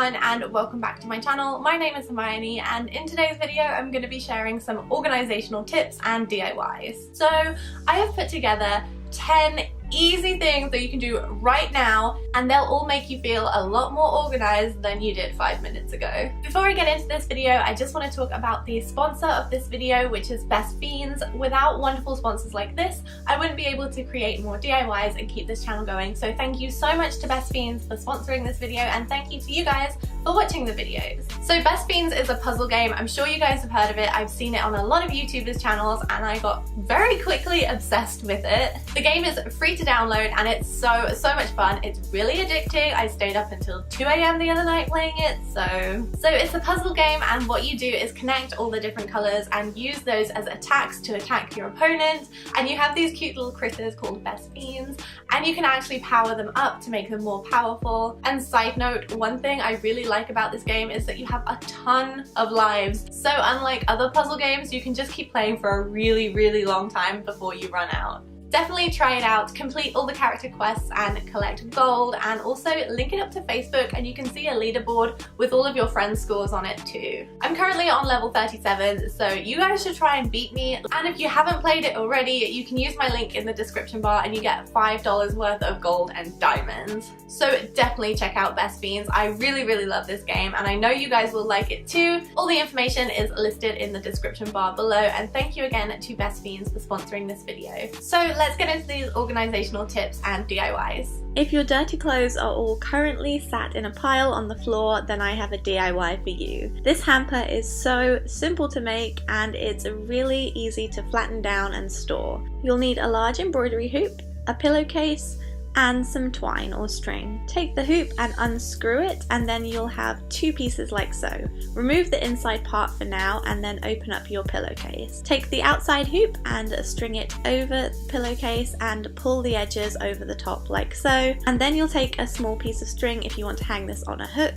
everyone and welcome back to my channel. My name is Hermione and in today's video I'm going to be sharing some organisational tips and DIYs. So I have put together 10 easy things that you can do right now and they'll all make you feel a lot more organised than you did 5 minutes ago. Before I get into this video, I just want to talk about the sponsor of this video, which is Best Fiends. Without wonderful sponsors like this, I wouldn't be able to create more DIYs and keep this channel going. So thank you so much to Best Fiends for sponsoring this video and thank you to you guys for watching the videos. So Best Fiends is a puzzle game. I'm sure you guys have heard of it. I've seen it on a lot of YouTubers channels and I got very quickly obsessed with it. The game is free to download and it's so much fun. It's really addicting. I stayed up until 2 AM the other night playing it. So it's a puzzle game and what you do is connect all the different colours and use those as attacks to attack your opponent, and you have these cute little critters called Best Fiends and you can actually power them up to make them more powerful. And side note, one thing I really like about this game is that you have a ton of lives. So unlike other puzzle games, you can just keep playing for a really long time before you run out. Definitely try it out, complete all the character quests and collect gold, and also link it up to Facebook and you can see a leaderboard with all of your friends' scores on it too. I'm currently on level 37, so you guys should try and beat me, and if you haven't played it already, you can use my link in the description bar and you get $5 worth of gold and diamonds. So definitely check out Best Fiends. I really love this game and I know you guys will like it too. All the information is listed in the description bar below, and thank you again to Best Fiends for sponsoring this video. So let's get into these organisational tips and DIYs. If your dirty clothes are all currently sat in a pile on the floor, then I have a DIY for you. This hamper is so simple to make and it's really easy to flatten down and store. You'll need a large embroidery hoop, a pillowcase, and some twine or string. Take the hoop and unscrew it and then you'll have two pieces like so. Remove the inside part for now and then open up your pillowcase. Take the outside hoop and string it over the pillowcase and pull the edges over the top like so. And then you'll take a small piece of string if you want to hang this on a hook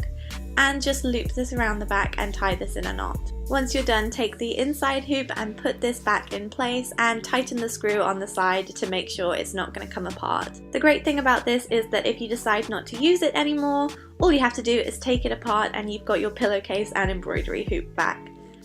and just loop this around the back and tie this in a knot. Once you're done, take the inside hoop and put this back in place and tighten the screw on the side to make sure it's not going to come apart. The great thing about this is that if you decide not to use it anymore, all you have to do is take it apart and you've got your pillowcase and embroidery hoop back.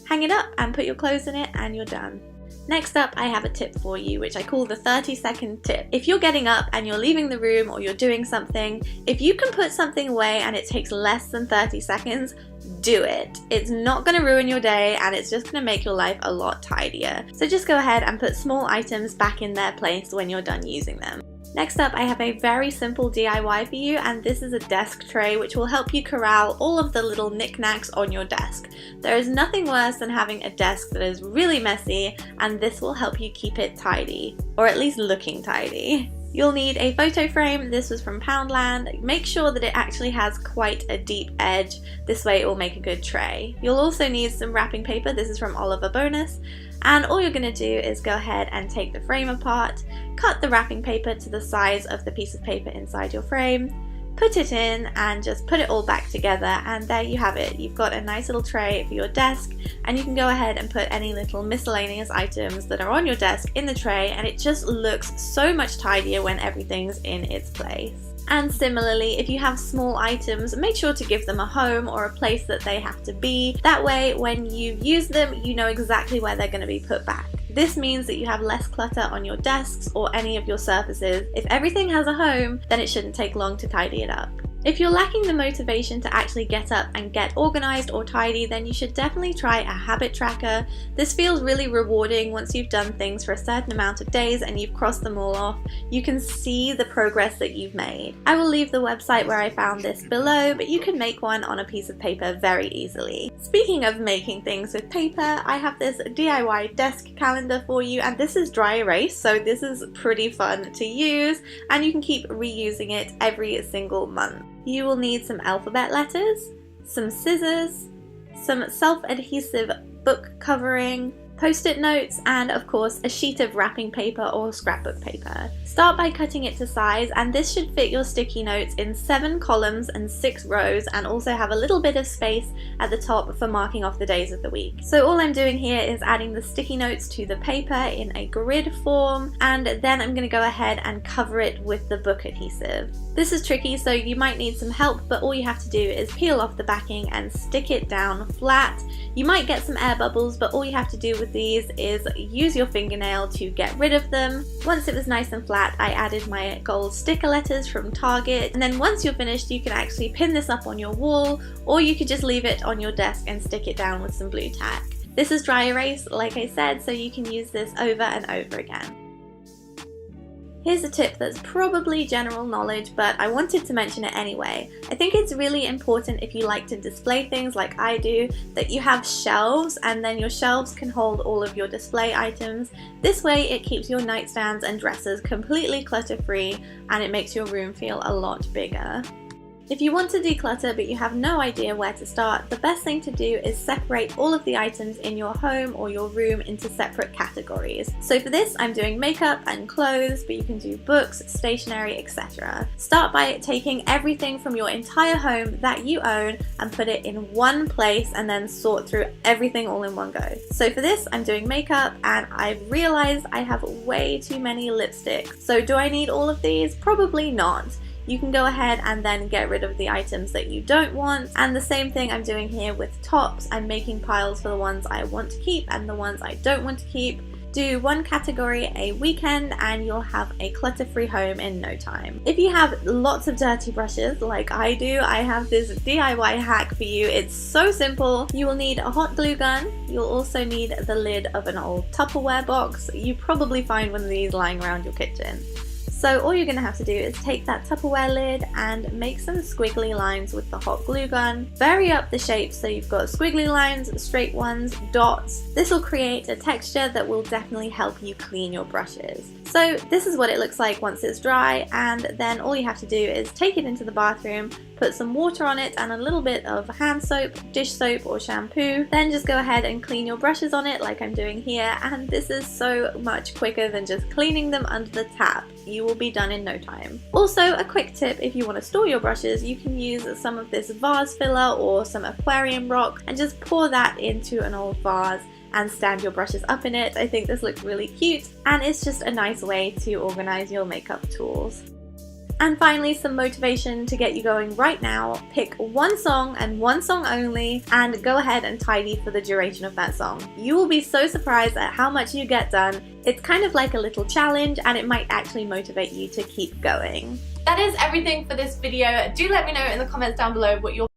Hang it up and put your clothes in it and you're done. Next up, I have a tip for you, which I call the 30-second tip. If you're getting up and you're leaving the room or you're doing something, if you can put something away and it takes less than 30 seconds, do it. It's not going to ruin your day and it's just going to make your life a lot tidier. So just go ahead and put small items back in their place when you're done using them. Next up, I have a very simple DIY for you, and this is a desk tray which will help you corral all of the little knickknacks on your desk. There is nothing worse than having a desk that is really messy, and this will help you keep it tidy, or at least looking tidy. You'll need a photo frame. This was from Poundland. Make sure that it actually has quite a deep edge. This way it will make a good tray. You'll also need some wrapping paper. This is from Oliver Bonus. And all you're going to do is go ahead and take the frame apart, cut the wrapping paper to the size of the piece of paper inside your frame, put it in and just put it all back together, and there you have it. You've got a nice little tray for your desk and you can go ahead and put any little miscellaneous items that are on your desk in the tray, and it just looks so much tidier when everything's in its place. And similarly, if you have small items, make sure to give them a home or a place that they have to be. That way, when you use them, you know exactly where they're going to be put back. This means that you have less clutter on your desks or any of your surfaces. If everything has a home, then it shouldn't take long to tidy it up. If you're lacking the motivation to actually get up and get organised or tidy, then you should definitely try a habit tracker. This feels really rewarding once you've done things for a certain amount of days and you've crossed them all off. You can see the progress that you've made. I will leave the website where I found this below, but you can make one on a piece of paper very easily. Speaking of making things with paper, I have this DIY desk calendar for you, and this is dry erase, so this is pretty fun to use and you can keep reusing it every single month. You will need some alphabet letters, some scissors, some self-adhesive book covering, post-it notes, and of course a sheet of wrapping paper or scrapbook paper. Start by cutting it to size, and this should fit your sticky notes in 7 columns and 6 rows, and also have a little bit of space at the top for marking off the days of the week. So all I'm doing here is adding the sticky notes to the paper in a grid form, and then I'm going to go ahead and cover it with the book adhesive. This is tricky, so you might need some help, but all you have to do is peel off the backing and stick it down flat. You might get some air bubbles, but all you have to do with these is use your fingernail to get rid of them. Once it was nice and flat, I added my gold sticker letters from Target, and then once you're finished you can actually pin this up on your wall, or you could just leave it on your desk and stick it down with some blue tack. This is dry erase, like I said, so you can use this over and over again. Here's a tip that's probably general knowledge, but I wanted to mention it anyway. I think it's really important, if you like to display things like I do, that you have shelves, and then your shelves can hold all of your display items. This way it keeps your nightstands and dressers completely clutter-free, and it makes your room feel a lot bigger. If you want to declutter but you have no idea where to start, the best thing to do is separate all of the items in your home or your room into separate categories. So for this I'm doing makeup and clothes, but you can do books, stationery, etc. Start by taking everything from your entire home that you own and put it in one place, and then sort through everything all in one go. So for this I'm doing makeup, and I've realized I have way too many lipsticks. So do I need all of these? Probably not. You can go ahead and then get rid of the items that you don't want, and the same thing I'm doing here with tops. I'm making piles for the ones I want to keep and the ones I don't want to keep. Do one category a weekend and you'll have a clutter-free home in no time. If you have lots of dirty brushes like I do, I have this DIY hack for you. It's so simple. You will need a hot glue gun. You'll also need the lid of an old Tupperware box. You probably find one of these lying around your kitchen. So all you're going to have to do is take that Tupperware lid and make some squiggly lines with the hot glue gun. Vary up the shapes so you've got squiggly lines, straight ones, dots. This will create a texture that will definitely help you clean your brushes. So this is what it looks like once it's dry, and then all you have to do is take it into the bathroom, put some water on it and a little bit of hand soap, dish soap or shampoo. Then just go ahead and clean your brushes on it like I'm doing here, and this is so much quicker than just cleaning them under the tap. You will be done in no time. Also, a quick tip: if you want to store your brushes, you can use some of this vase filler or some aquarium rock and just pour that into an old vase and stand your brushes up in it. I think this looks really cute, and it's just a nice way to organize your makeup tools. And finally, some motivation to get you going right now. Pick one song and one song only, and go ahead and tidy for the duration of that song. You will be so surprised at how much you get done. It's kind of like a little challenge, and it might actually motivate you to keep going. That is everything for this video. Do let me know in the comments down below what your